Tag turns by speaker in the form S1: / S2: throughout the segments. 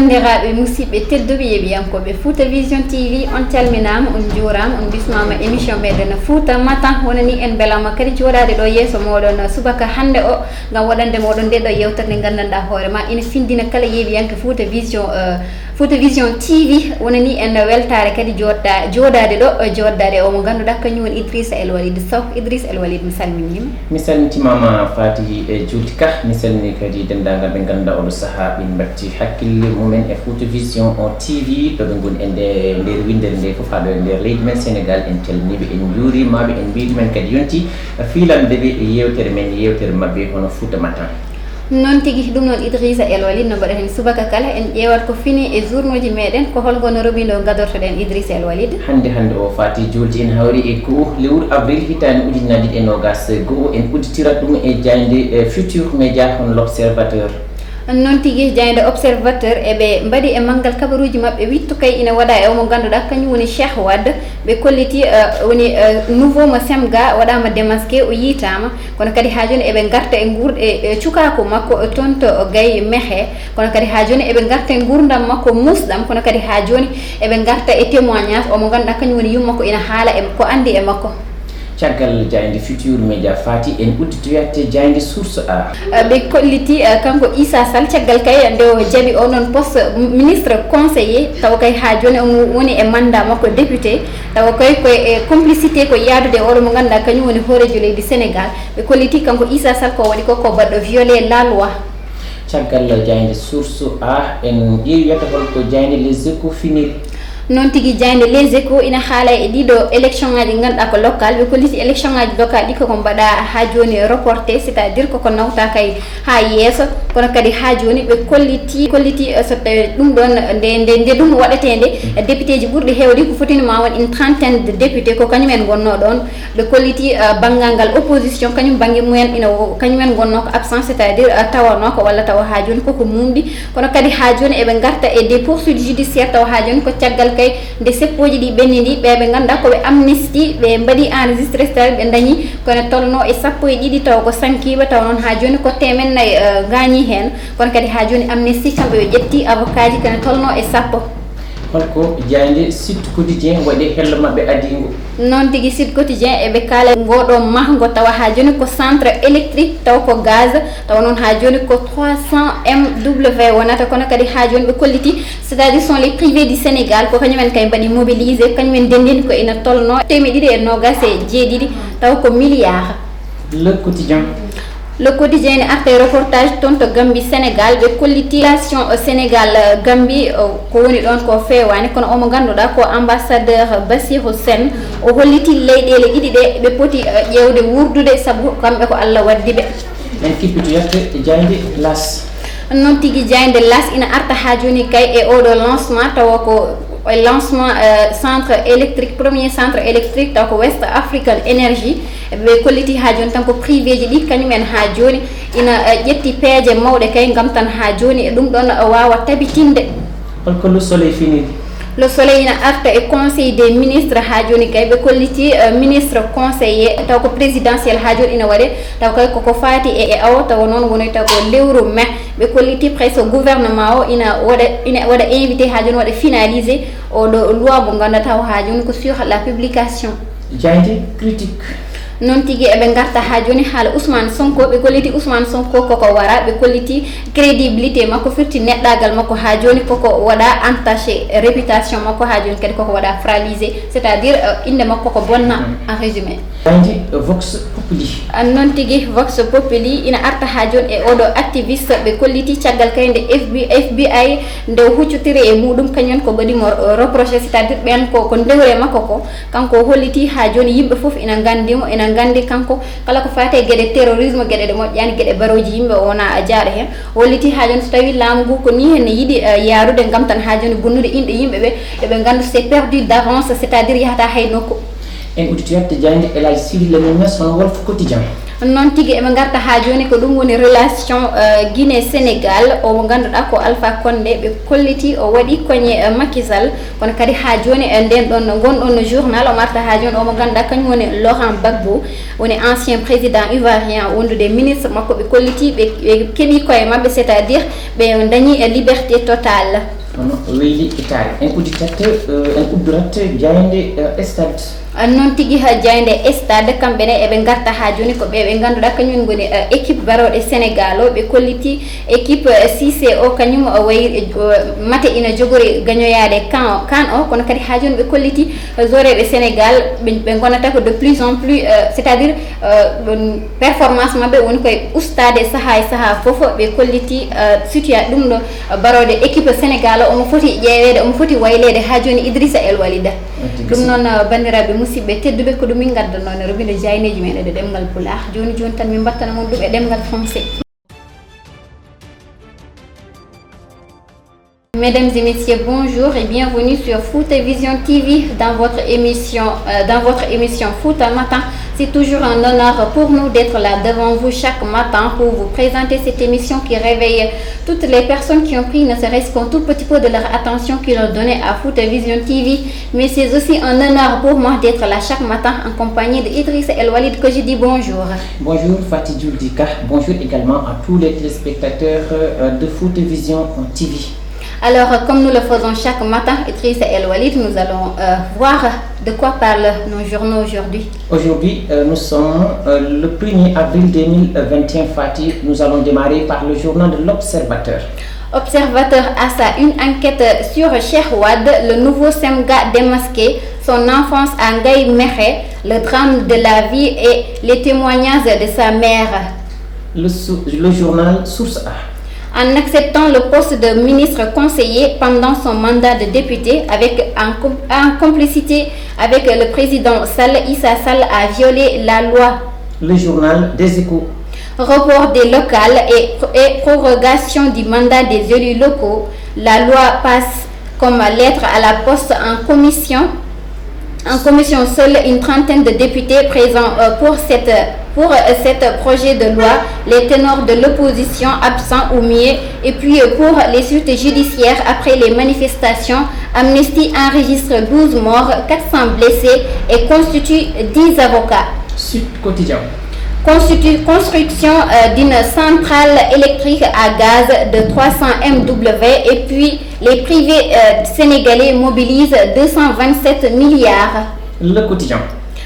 S1: Bandiraɓe musidɓe tedduɓe yeɓiyankoɓe Fouta Vision TV on calminama on juurama on bismama émission meɗen Fouta Matin wonani en belama kadi joɗade ɗo yeeso moɗon subaka hande o gam waɗande moɗon nde ɗo yewtere nde gandanɗa hoorema ina findina kala yeɓiyanke Fouta Vision TV wonani en weltare kadi joɗade ɗo joɗade o mo ganduɗa kañum woni Idrissa El Walid Sow. Idrissa El Walid mi salminima.
S2: Mi salmitimama Fati e Julti Ka, mi salmini kadi dendagal ɓe ganduɗa oɗo saaha ɓe batti hakkille mumen e Fouta Vision o TV ɗo ɓe goni e nder windere nde fof haɗo e nder leydi men Sénégal. En calminiɓe en juurimaɓe en mbiɗi men kadi yonti fiilanɓe ɓe e yewtere men yewtere mabɓe hono Fouta Matin.
S1: Non tigi ɗum noon Idrissa El Walid no mbaɗaten subaka kala en ƴeewat ko fini e journaux ji meɗen ko holgono robindo gadortoɗen Idrissa El Walid.
S2: hande o Fati Julti en hawri e ko lewru avril hitande ujunnaje ɗiɗi e nogas goho en udditirat ɗum e jayde Futur Média hono l'Observateur.
S1: Non tigi jayde Observateur eɓe mbaɗi e manggal kabaruji mabɓe wittu kay ina waɗa e omo ganduɗa kañum woni Cheikh Wade ɓe kolliti woni nouveau mo semga waɗama démasqué o yitama kono kadi ha joni eɓe garta e e cukako makko toon to Gaye Mékhé kono kadi ha joni eɓe garta e gurdam makko musɗam kono kadi ha joni eɓe garta e témoignage omo ganduɗa kañum woni yummakko ina haala e ko andi e makko.
S2: caggal jayde Futur Média Fati en udditoyate jayde Source A
S1: ɓe kolliti kanko Issa Sall caggal kay nde o jaaɓi o noon poste ministre conseiller taw kay ha joni omo woni e mandat makko député tawa kay koye complicité ko yaadude oɗo mo ganduɗa kañum woni hoorejo leydi Sénégal ɓe kolliti kanko Issa Sall ko waɗi ko baɗɗo violé la loi.
S2: caggal jayde Source A en ƴeewiyata holko jayde Les Échos finiri.
S1: non tigi jayde Les Échos ina haala e ɗiɗo élection ngaji ganduɗa ko local ɓe kolliti élection ngaji local ɗi koko mbaɗa ha joni reporté c'est à dire koko nawta kay ha yeeso kono kadi ha joni ɓe kolliti so tawi ɗum ɗon nde ɗum waɗetede député ji ɓurɗi hewde ko fotinima won une trentaine de député ko kañumen gonno ɗon ɓe kolliti banggal ngal opposition kañum banggue mumen kañumen gonno ko absent c'est à dire tawano ko walla tawa ha joni koko mumɗi kono kadi ha joni eɓe garta e des poursuites judiciaire tawa ha joni ko caggal kay nde seppoji ɗi ɓenni ɓe ganduɗa koɓe amnesty ɓe mbaɗi enregistré ɓe dañi kono tolno e 12 taw ko sankiɓe taw noon ha joni ko temennayyi gañi hen kono kadi ha joni amnesty kamɓe ɓe ƴetti avocat ji kono tolno e 10.
S2: holko jayde Sud Quotidien waɗi hello mabɓe adigo.
S1: non tigi Sud Quotidien eɓe kaala ngoɗo mahgo tawa ha joni ko centre électrique taw ko gaz tawa noon ha joni ko 300 MW wonata kono kadi ha joni ɓe kolliti c'est à dire sont les privés du Sénégal ko kañumen kay mbaɗi mobilisé kañumen dendini ko ina tolno 227 taw ko milliard. Le Quotidien ne arte reportage toon to Gambie Sénégal ɓe kolliti relation Sénégal Gambie ko woni ɗon ko fewani kono omo ganduɗa ko ambassadeur Bassirou Sène o holliti leyɗele ɗiɗi ɗe ɓe poti ƴewde wurdude saabu kamɓe ko Allah waddi ɓe.
S2: en kippitoyate jayde L'As.
S1: non tigi jayde L'As ina arta ha joni kay e oɗo lancement tawa ko lancement premier centre électrique taw ko West African Energy ɓe kolliti ha joni tan ko privé ji ɗi kañumen ha joni ina ƴetti peeje mawɗe kay gam tan ha joni e ɗum ɗon wawa tabitinde.
S2: holko Le Soleil finiri.
S1: Le Soleil ina arta e conseil des ministres ha joni kay ɓe kolliti ministre conseiller taw ko présidentiel ha joni ina waɗe taw kay koko fati e awo tawa noon wonoyta ko lewru mai ɓe kolliti presque gouvernement o ina waɗa invité ha joni waɗa finalisé oɗo loi mo ganduɗa taw ha joni ko sur la publication.
S2: jayde Critique.
S1: non tigi eɓe garta ha joni haala Ousmane Sonko ɓe kolliti Ousmane Sonko koko wara ɓe kolliti crédibilité makko firti neɗɗagal makko ha joni koko waɗa entaché réputation makko ha joni kadi koko waɗa fragiliser c'est à dire inde makko ko bonna en résumé.
S2: jayde Vox Populi.
S1: non tigi Vox Populi ina arta ha joni e oɗo activiste ɓe kolliti caggal kay nde FBI nde huccitiri e muɗum kañum ko waɗimo reproché c'est à dire ɓen ko ndewre makko ko kanko holliti ha joni yimɓe foof ina gandimo ina gandi kanko kala ko fate gueɗe terrorisme gueɗe ɗe moƴƴani gueɗe baroji yimɓe wona jaaɗo hen holliti ha joni so tawi laamu ngu ko ni hen yiiɗi yaarude gam tan ha joni bonnude inɗe yimɓeɓe eɓe gandu c'est perdu d'avance c'est à dire yahata hay nokku.
S2: en udditoyate jayde El Hadji Sidy Lamine Niasse hono Walf Quotidien.
S1: non tigi e ngarta ha joni ko dum woni relation Guinée Sénégal o mo ganduda ko Alpha Condé be kolliti o wadi koñe Macky Sall kono kadi ha joni den don gondon no journal o marta ha joni o mo ganduda kany woni Laurent Gbagbo woni ancien président ivoirien wondude ministre makko be kolliti be kebi koye mabbe c'est-à-dire be dañi liberté totale.
S2: weyli itali en kuditate en uddurat jayande stade
S1: non tigi ha jayande stade kambene e be garta ha joni ko be ganduda kanyum goni équipe barode Sénégal o be kolliti équipe CCO kanyum way mate ina jogori gagnoyade kan o kono kadi ha joni be kolliti zorebe Sénégal be gonata ko de plus en plus c'est-à-dire performance mabbe woni koy ustade saha fofo be kolliti situation dum do barode équipe Sénégal o mo foti jewede o mo foti waylede ha joni Idrissa El Walida dum non bandirabe musibbe teddube ko dum min gadda non robinde jayneji men de demgal pulaar joni tan min battana mon dum e demgal français. Mesdames et messieurs, bonjour et bienvenue sur Foot Vision TV dans votre émission Foot Matin. C'est toujours un honneur pour nous d'être là devant vous chaque matin pour vous présenter cette émission qui réveille toutes les personnes qui ont pris ne serait-ce qu'un tout petit peu de leur attention qu'ils ont donné à Foot Vision TV. Mais c'est aussi un honneur pour moi d'être là chaque matin en compagnie de Idrissa El Walid que je dis bonjour.
S2: Bonjour Fatih Djoudika, bonjour également à tous les téléspectateurs de Foot Vision TV.
S1: Alors, comme nous le faisons chaque matin, Idrissa El Walid, nous allons voir de quoi parlent nos journaux aujourd'hui. Aujourd'hui,
S2: nous sommes le 1er avril 2021, Fatih. Nous allons démarrer par le journal de l'Observateur.
S1: Observateur a ça une enquête sur Cheikh Wade, le nouveau Semga démasqué, son enfance à Ngaye Mékhé, le drame de la vie et les témoignages de sa mère.
S2: Le journal Source A.
S1: En acceptant le poste de ministre conseiller pendant son mandat de député en complicité avec le président Sall, Issa Sall a violé la loi.
S2: Le journal des Échos.
S1: Report des locales et prorogation du mandat des élus locaux. La loi passe comme lettre à la poste en commission. En commission, seule une trentaine de députés présents pour cet projet de loi, les ténors de l'opposition absents ou muets, et puis pour les suites judiciaires après les manifestations, Amnesty enregistre 12 morts, 400 blessés et constitue 10 avocats.
S2: Sud Quotidien.
S1: Construction d'une centrale électrique à gaz de 300 MW et puis les privés sénégalais mobilisent 227 milliards.
S2: Le Quotidien.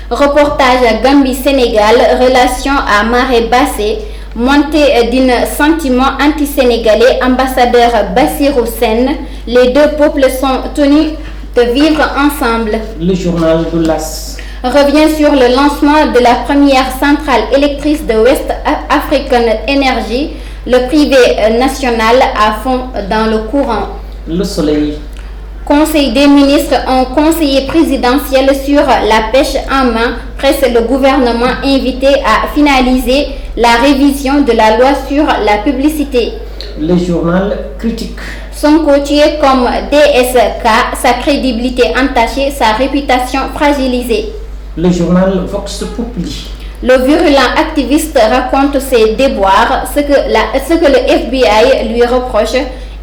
S1: Reportage Gambie-Sénégal, relation à marée bassée, montée d'un sentiment anti-sénégalais, ambassadeur Bassirou Sène, les deux peuples sont tenus de vivre ensemble.
S2: Le journal de l'As
S1: revient sur le lancement de la première centrale électrique de West African Energy, le privé national à fond dans le courant.
S2: Le Soleil.
S1: Conseil des ministres, un conseiller présidentiel sur la pêche en main presse le gouvernement invité à finaliser la révision de la loi sur la publicité.
S2: Le journal Critique.
S1: Sonko tué comme DSK, sa crédibilité entachée, sa réputation fragilisée.
S2: Le journal Vox Populi.
S1: Le virulent activiste raconte ses déboires, ce que le FBI lui reproche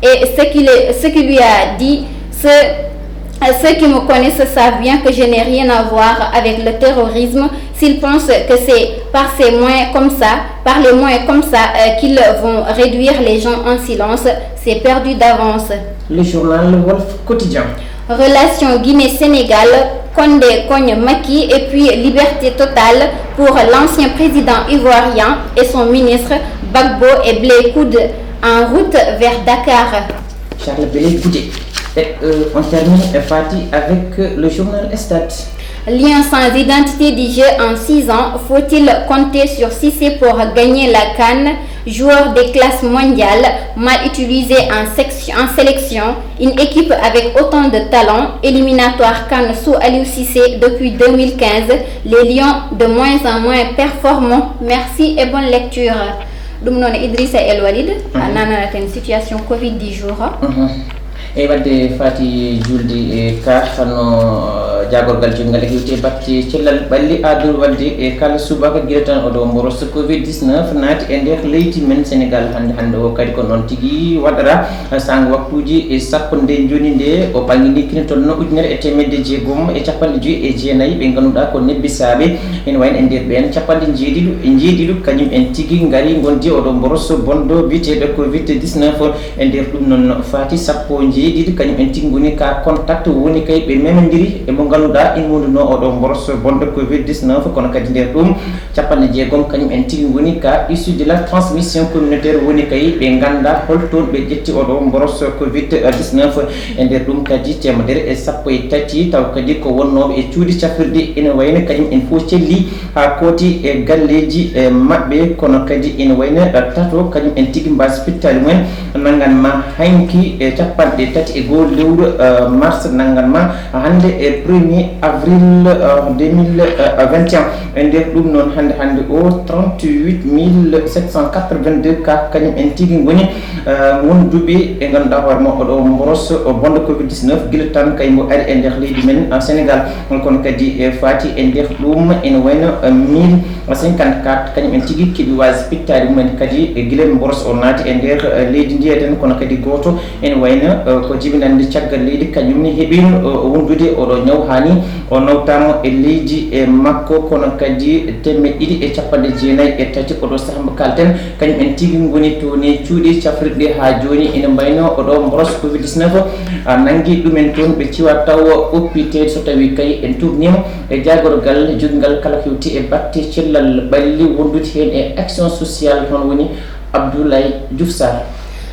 S1: et ce qu'il lui a dit. Ceux qui me connaissent savent bien que je n'ai rien à voir avec le terrorisme. S'ils pensent que c'est par les moyens comme ça qu'ils vont réduire les gens en silence, c'est perdu d'avance.
S2: Le journal Le Wolf Quotidien.
S1: Relation Guinée-Sénégal, Condé cogne Macky et puis liberté totale pour l'ancien président ivoirien et son ministre Gbagbo et Blé Koud en route vers Dakar.
S2: Charles Blé Koudé. Et on termine Fatih avec le journal Stade.
S1: Lien sans identité du jeu en 6 ans, faut-il compter sur Cissé pour gagner la CAN? Joueur des classes mondiales, mal utilisé en sélection, une équipe avec autant de talent, éliminatoire CAN sous Aliou Cissé depuis 2015, les Lions de moins en moins performants. Merci et bonne lecture. Dum non Idrissa El Walid, nana ten situation Covid 10 jours.
S2: E wadde fati julde e ka no jagorgal jongal hewti batti cellal balli adul walde e kala subaka giratan odo mboros covid 19 naati e nder leydi men Sénégal hande o kadi ko non tigi wadara sang waktuji e sappo nde joni nde o bangini kinitol no ujunere e temedde jeegom e capanɗe joyi e jeenayi ɓe ganduɗa ko nebbisaɓe ene wayno e nder ɓen capanɗe jeeɗiɗo kañum en tigi ngari gondi oɗo mboros bondo biteɗo covid 19 e nder ɗum noon fati sappo jeeɗiɗo kañum en tigi goni ka contact woni kay ɓe memodiri e mo ganduɗa in wonduno oɗo mboros bondo covid 19 kono kadi nder ɗum capanɗe jeegom kañum en tigi goni ka issue de la transmission communautaire woni kay ɓe ganda holton ɓe ƴetti oɗo mboros covid 19 e nder ɗum kadi temedere e sappo e tati taw kadi ko wonnoɓe e cuuɗi cafrirɗi ene wayno kañum en fof celli ha kooti e galleji mabɓe kono kadi ene wayno tato kañum en tigi mba spittali mumen nanganma hanki e capanɗe tati e goho lewru mars nanganma hande e 1er avril 2021 e nder ɗum noon hande o 38 782 cas kañum en tigi goni wonduɓe e ganduɗa hoorema oɗo mboros bondo covid 19 guila tan kay mo ari e nder leydi men Sénégal kono kadi e fati e nder ɗum ene wayno 1054 kañum en tigi keeɓi wasi pittade mumen kadi e guila mboros o naati e nder leydi ndi eden kono kadi goto ene wayno ko jibinande caggal leydi kañumni heeɓino wondude oɗo ñaw hani o nawtama e leydi e makko kono kadi 294 e tati oɗo sahamba kalten kañum en tigi goni toni cuuɗi cafrirɗe ha joni ene mbayno oɗo mboros covid 19 nangi ɗumen toon ɓe ciwa taw oppitede so tawi kay en tubnima e jagorgal jogingal kala hewti e batte cellal ɓalli wondude hen e action sociale toon woni Abdoulaye Diouf Sarr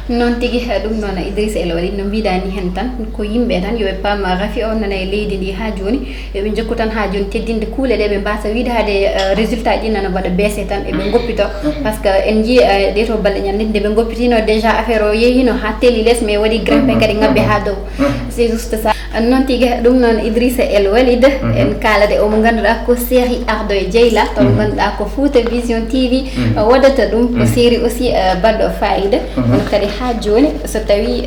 S1: non tigi ɗum noon Idrissa El waɗi no mbiɗani hen tan ko yimɓe tan yoɓe paam rafi o nana e leydi ndi ha joni eɓe jokku tan ha joni teddinde kuule ɗe ɓe mbasa wiide hade résultat ji nana mbaɗa baissé tan eɓe goppito par ce que en jii ɗe to balɗe ñamde nde ɓe goppitino déjà affaire o yeehino ha teeli less mais waɗi grimpé kadi ngabbe ha dow c'est juste ça non tigi ɗum noon Idrissa El Walid en kalade omo ganduɗa ko série ardo e jeyla taw ganduɗa ko Fouta Vision TV waɗata ɗum ko série aussi baɗɗo fayida kono kadi ha joni so tawi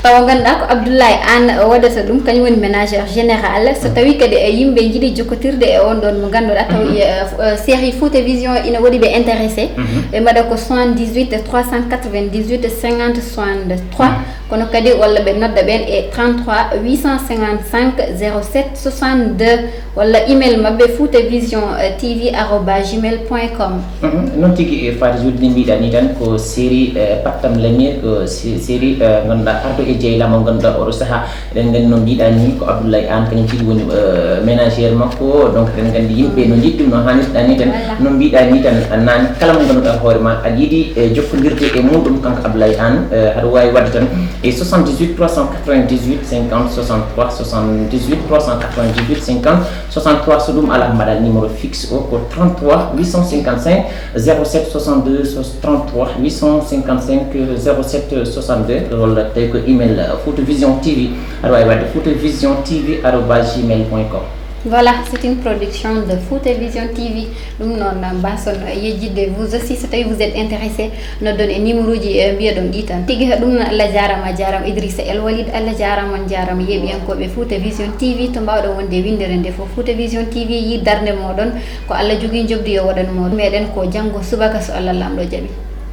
S1: taw ganduɗa ko Abdoulaye Anne waɗata ɗum kañum woni ménagère général so tawi kadi yimɓe jiiɗi jokkotirde e on ɗon mo ganduɗa taw série Fouta Vision ina waɗi ɓe intéressé ɓe mbaɗa ko 78 398 50 63 kono kadi walla ɓe nodda ɓen e 33 855 07 62 walla email mabɓe foutavision.tv@gmail.com
S2: non tigi e faati julde mbiɗani tan ko série pattam lamir ko série ganduɗa ardo e jeyla mo ganduɗa oɗo saaha eɗen gandi no mbiɗani ko Abdoulaye Anne kañum tigi woni ménagére makko donc eɗen gandi yimɓe no jiɗɗum no hannirɗani tan no mbiɗani tan nani kala mo ganduɗa hoorema aɗa yiiɗi jokkodirde e muɗum kanko Abdoulaye Anne haɗa wawi wadde tan et 78 398 50 63 78 398 50 63 so ɗum ala mbaɗa numéro fixe o ko 33 855 07 62 33 855 07 62 walla tawi ko email foutavision tv aɗa wawi wadde foutavision tv@gmail.com.
S1: Voilà, c'est une production de Fouta Vision TV. Nous non bason yejide vous aussi si vous êtes intéressé no donne numéro ji biya don ditan. Tigi dum Allah jarama Idrissa El Walid Allah jarama yebi en ko be Fouta Vision TV to mbawdo wonde windere nde fo Fouta Vision TV yi darde modon ko Allah jogi jobdi yo wadan mo meden ko jango subaka so Allah lamdo jabi.